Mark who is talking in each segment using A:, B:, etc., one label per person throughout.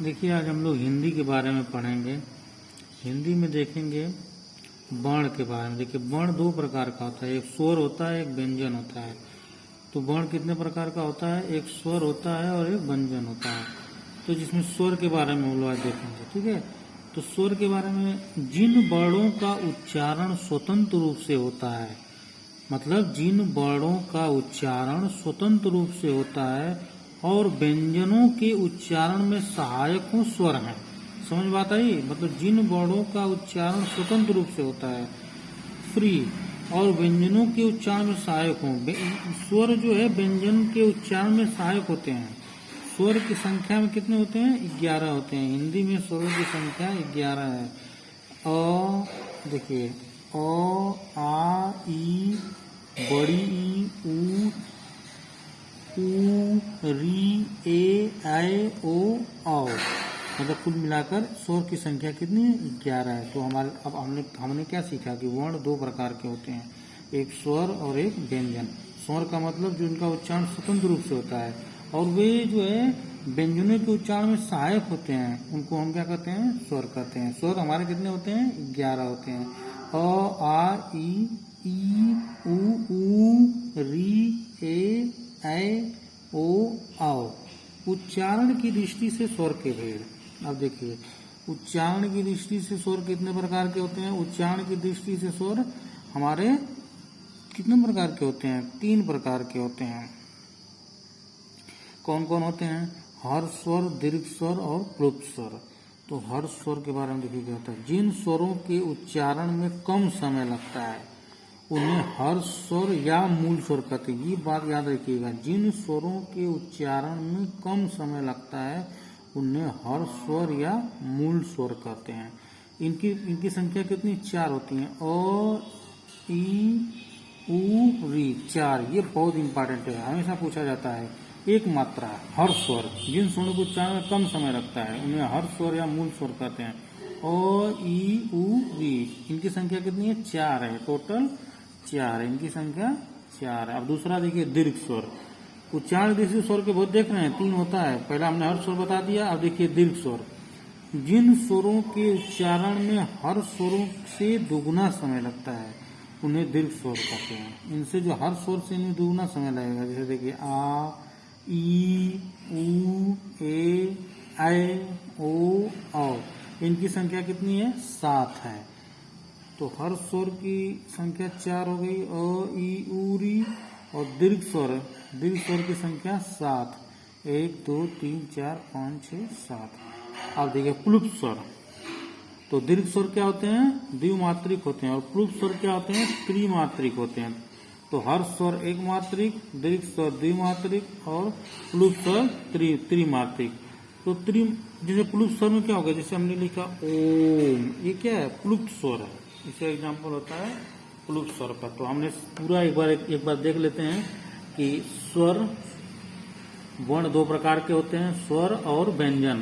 A: देखिए, आज हम लोग हिंदी के बारे में पढ़ेंगे। हिंदी में देखेंगे वर्ण के बारे में। देखिए, वर्ण दो प्रकार का होता है, एक स्वर होता है, एक व्यंजन होता है। तो वर्ण कितने प्रकार का होता है? एक स्वर होता है और एक व्यंजन होता है। तो जिसमें स्वर के बारे में हम लोग आज देखेंगे, ठीक है। तो स्वर के बारे में, जिन वर्णों का उच्चारण स्वतंत्र रूप से होता है, मतलब जिन वर्णों का उच्चारण स्वतंत्र रूप से होता है और व्यंजनों के उच्चारण में सहायक हो स्वर हैं। समझ बात आई? मतलब जिन वर्णों का उच्चारण स्वतंत्र रूप से होता है, फ्री, और व्यंजनों के उच्चारण में सहायक हो। स्वर जो है व्यंजन के उच्चारण में सहायक होते हैं। स्वर की संख्या में कितने होते हैं? 11 होते हैं। हिंदी में स्वरों की संख्या 11 है। अ, देखिए, अ, आ, ई, बड़ी ई, ऊ, री, ए, ऐ, ओ, औ। मतलब कुल मिलाकर स्वर की संख्या कितनी है? 11 है। तो अब हमने क्या सीखा कि वर्ण दो प्रकार के होते हैं, एक स्वर और एक व्यंजन। स्वर का मतलब जो इनका उच्चारण स्वतंत्र रूप से होता है, और वे जो है व्यंजनों के उच्चारण में सहायक होते हैं, उनको हम क्या कहते हैं? स्वर कहते हैं। स्वर हमारे कितने होते हैं? 11 होते हैं। अ, आ, ई, ऊ, री, ए, ऐ, ओ, औ। उच्चारण की दृष्टि से स्वर के भेद। अब देखिए, उच्चारण की दृष्टि से स्वर कितने प्रकार के होते हैं? उच्चारण की दृष्टि से स्वर हमारे कितने प्रकार के होते हैं? 3 प्रकार के होते हैं। कौन कौन होते हैं? हर्ष स्वर, दीर्घ स्वर और प्लुप्त स्वर। तो हर्ष स्वर के बारे में देखिए क्या होता है। जिन स्वरों के उच्चारण में कम समय लगता है उन्हें हर्ष स्वर या मूल स्वर कहते हैं। ये बात याद रखिएगा, जिन स्वरों के उच्चारण में कम समय लगता है उन्हें हर्ष स्वर या मूल स्वर कहते हैं। इनकी संख्या कितनी? 4 होती हैं। अ, ई, ऊ, री, 4। ये बहुत इंपॉर्टेंट है, हमेशा पूछा जाता है। एक मात्रा हर्ष स्वर, जिन स्वरों के उच्चारण में कम समय लगता है उन्हें हर्ष स्वर या मूल स्वर कहते हैं। अ, ई, ऊ, री, इनकी संख्या कितनी है? 4 है। टोटल 4 है, इनकी संख्या 4 है। अब दूसरा देखिए, दीर्घ स्वर। उच्चारण दृष्टि स्वर के बहुत देख रहे हैं, 3 होता है। पहला हमने हर्ष स्वर बता दिया। अब देखिए दीर्घ स्वर। जिन स्वरों के उच्चारण में हर्ष स्वरों से दुगुना समय लगता है उन्हें दीर्घ स्वर कहते हैं। इनसे जो हर्ष स्वर से इनमें दुगुना समय लगेगा, जैसे देखिए आ, ई, ऊ, ए, ऐ, ओ, औ। इनकी संख्या कितनी है? 7 है। तो हर्ष स्वर की संख्या 4 हो गई, अ, ई, ऊ, री। और दीर्घ स्वर की संख्या 7। 1, 2, 3, 4, 5, 6, 7। अब देखिए प्लुप्त स्वर। तो दीर्घ स्वर क्या होते हैं? द्विमात्रिक होते हैं, और प्लुप्त स्वर क्या होते हैं? त्रिमात्रिक होते हैं। तो हर्ष स्वर एक मात्रिक, दीर्घ स्वर द्विमात्रिक और प्लुप्त स्वर त्रिमात्रिक। तो जैसे प्लुप्त स्वर में क्या होगा? जैसे हमने लिखा ओम, ये क्या है? प्लुप्त स्वर है। इसका एग्जाम्पल होता है प्लुप्त स्वर का। तो हमने पूरा एक बार देख लेते हैं कि स्वर, वर्ण दो प्रकार के होते हैं, स्वर और व्यंजन।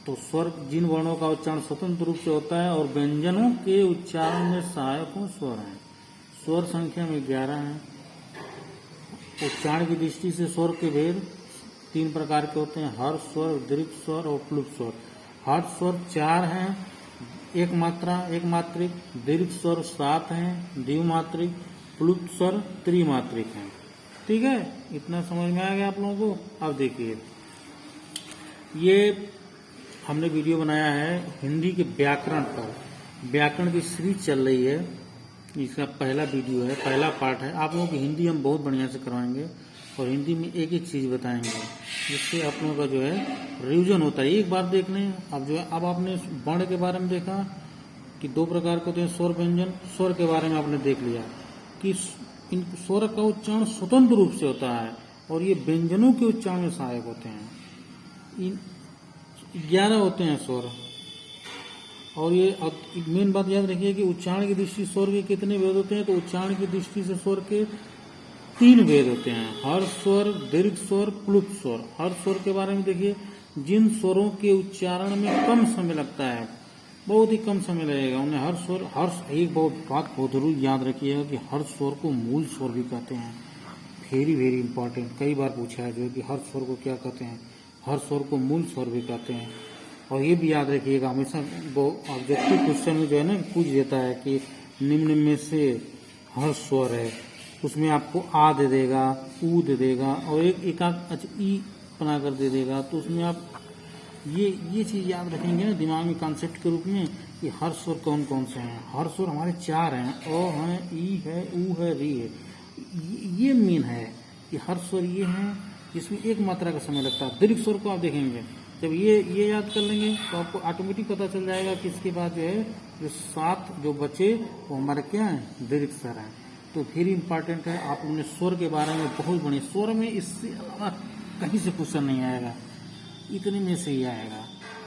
A: तो स्वर जिन वर्णों का उच्चारण स्वतंत्र रूप से होता है और व्यंजनों के उच्चारण में सहायक हो स्वर हैं। स्वर संख्या में 11 हैं। उच्चारण की दृष्टि से स्वर के भेद 3 प्रकार के होते हैं, हर्ष स्वर, दीर्घ स्वर और प्लुप्त स्वर। हर्ष स्वर 4 हैं, एक मात्रिक। दीर्घ स्वर 7 हैं, द्विमात्रिक। प्लुप्त स्वर त्रिमात्रिक हैं। ठीक है, इतना समझ में आ गया आप लोगों को? अब देखिए, ये हमने वीडियो बनाया है हिंदी के व्याकरण पर। व्याकरण की सीरीज चल रही है, इसका पहला वीडियो है, पहला पार्ट है। आप लोगों की हिंदी हम बहुत बढ़िया से करवाएंगे और हिंदी में एक एक चीज बताएंगे, जिससे आप लोगों का जो है रिवीजन होता है। एक बार देख लें। अब जो है, अब आपने वर्ण के बारे में देखा कि 2 प्रकार के होते हैं, स्वर व्यंजन। स्वर के बारे में आपने देख लिया कि इन स्वर का उच्चारण स्वतंत्र रूप से होता है और ये व्यंजनों के उच्चारण में सहायक होते हैं। 11 होते हैं स्वर। और ये मेन बात याद रखिए कि उच्चारण की दृष्टि स्वर के कितने भेद होते हैं? तो उच्चारण की दृष्टि से स्वर के 3 भेद होते हैं, हर्ष स्वर, दीर्घ स्वर, प्लुप्त स्वर। हर्ष स्वर के बारे में देखिए, जिन स्वरों के उच्चारण में कम समय लगता है, बहुत ही कम समय लगेगा, उन्हें हर्ष स्वर। एक बात बहुत जरूर याद रखिएगा कि हर्ष स्वर को मूल स्वर भी कहते हैं। वेरी वेरी इंपॉर्टेंट, कई बार पूछा है जो कि हर्ष स्वर को क्या कहते हैं? हर स्वर को मूल स्वर भी कहते हैं। और ये भी याद रखिएगा, हमेशा वो ऑब्जेक्टिव क्वेश्चन में जो है ना पूछ देता है कि निम्न में से हर स्वर है, उसमें आपको आ दे देगा, ऊ दे देगा और एक अच्छा ई बना कर दे देगा। तो उसमें आप ये चीज़ याद रखेंगे ना दिमाग में कॉन्सेप्ट के रूप में कि हर स्वर कौन कौन से हैं। हर स्वर हमारे 4 हैं, अ है, ई है, ऊ है, री है। ये मेन है कि हर स्वर ये हैं जिसमें एक मात्रा का समय लगता है। दीर्घ स्वर को आप देखेंगे, जब ये याद कर लेंगे तो आपको ऑटोमेटिक पता चल जाएगा कि इसके बाद जो है जो 7 जो बचे वो हमारे क्या हैं, दीर्घ स्वर हैं। तो फिर इम्पॉर्टेंट है, आप अपने स्वर के बारे में बहुत बढ़िया, स्वर में इससे अलावा कहीं से क्वेश्चन नहीं आएगा, इतने में से ही आएगा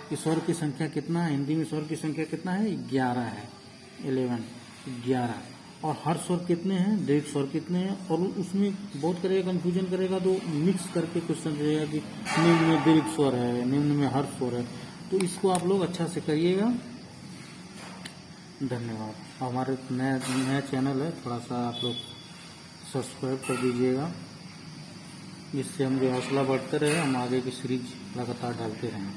A: कि स्वर की संख्या कितना है। हिंदी में स्वर की संख्या कितना है, 11 है, 11। और हर स्वर कितने हैं, दीर्घ स्वर कितने हैं। और उसमें बहुत करेगा, कंफ्यूजन करेगा तो मिक्स करके क्वेश्चन रहेगा कि निम्न में दीर्घ स्वर है, निम्न में हर स्वर है। तो इसको आप लोग अच्छा से करिएगा। धन्यवाद। हमारे नया चैनल है, थोड़ा सा आप लोग सब्सक्राइब कर दीजिएगा, जिससे हम जो हौसला बढ़ते रहे, हम आगे की सीरीज लगातार डालते रहें।